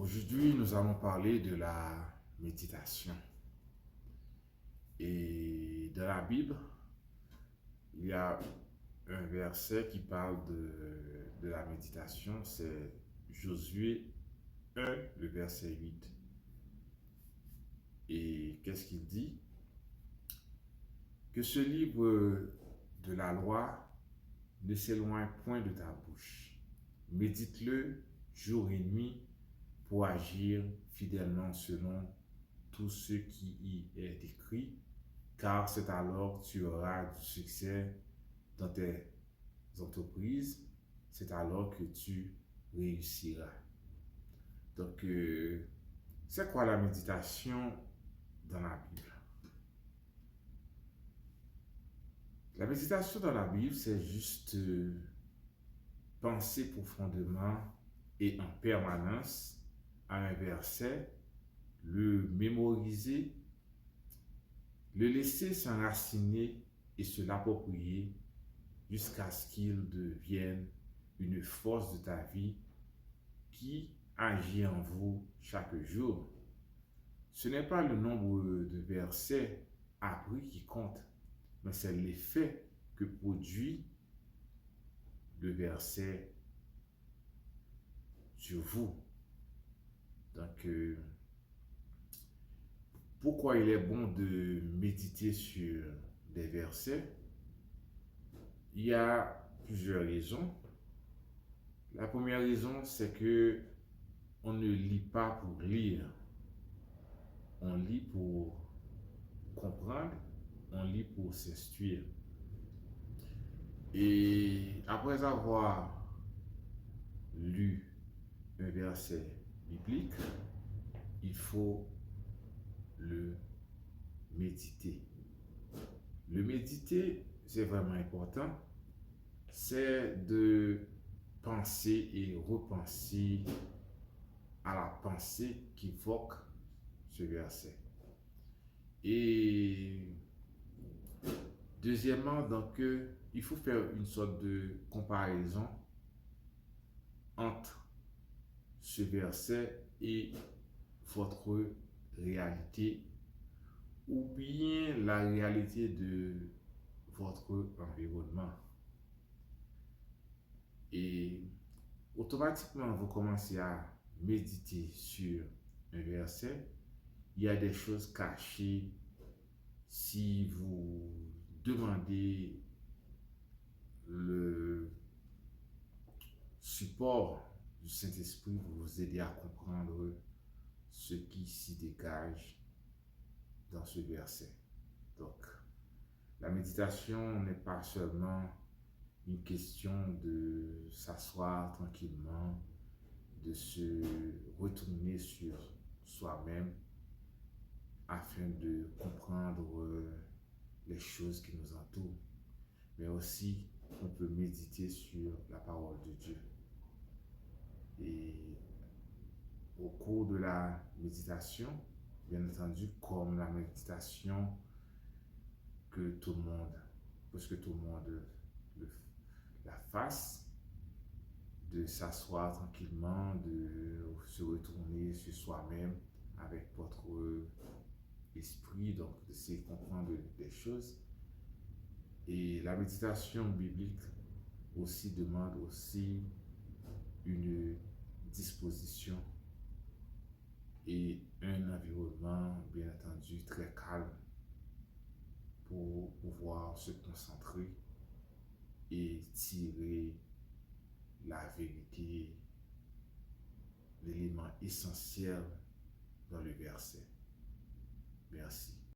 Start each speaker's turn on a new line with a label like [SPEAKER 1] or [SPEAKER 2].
[SPEAKER 1] Aujourd'hui, nous allons parler de la méditation. Et dans la Bible, il y a un verset qui parle de la méditation, c'est Josué 1, le verset 8. Et qu'est-ce qu'il dit? Que ce livre de la loi ne s'éloigne point de ta bouche. Médite-le jour et nuit pour agir fidèlement selon tout ce qui y est écrit, car c'est alors que tu auras du succès dans tes entreprises, c'est alors que tu réussiras. Donc, c'est quoi la méditation dans la Bible? La méditation dans la Bible, c'est juste penser profondément et en permanence à un verset, le mémoriser, le laisser s'enraciner et se l'approprier jusqu'à ce qu'il devienne une force de ta vie qui agit en vous chaque jour. Ce n'est pas le nombre de versets appris qui compte, mais c'est l'effet que produit le verset sur vous. Donc, pourquoi il est bon de méditer sur des versets? Il y a plusieurs raisons. La première raison, c'est que on ne lit pas pour lire. On lit pour comprendre, on lit pour s'instruire. Et après avoir lu un verset biblique, il faut le méditer. Le méditer, c'est vraiment important. C'est de penser et repenser à la pensée qu'évoque ce verset. Et deuxièmement, donc, il faut faire une sorte de comparaison entre ce verset et votre réalité ou bien la réalité de votre environnement. Et automatiquement, vous commencez à méditer sur un verset. Il y a des choses cachées. Si vous demandez le support du Saint-Esprit pour vous aider à comprendre ce qui s'y dégage dans ce verset. Donc, la méditation n'est pas seulement une question de s'asseoir tranquillement, de se retourner sur soi-même afin de comprendre les choses qui nous entourent, mais aussi on peut méditer sur la parole de Dieu. Et au cours de la méditation, bien entendu, comme la méditation que tout le monde, presque tout le monde la fasse, de s'asseoir tranquillement, de se retourner sur soi-même avec votre esprit, donc d'essayer de comprendre des choses. Et la méditation biblique aussi demande aussi une disposition et un environnement, bien entendu, très calme pour pouvoir se concentrer et tirer la vérité, l'élément essentiel dans le verset. Merci.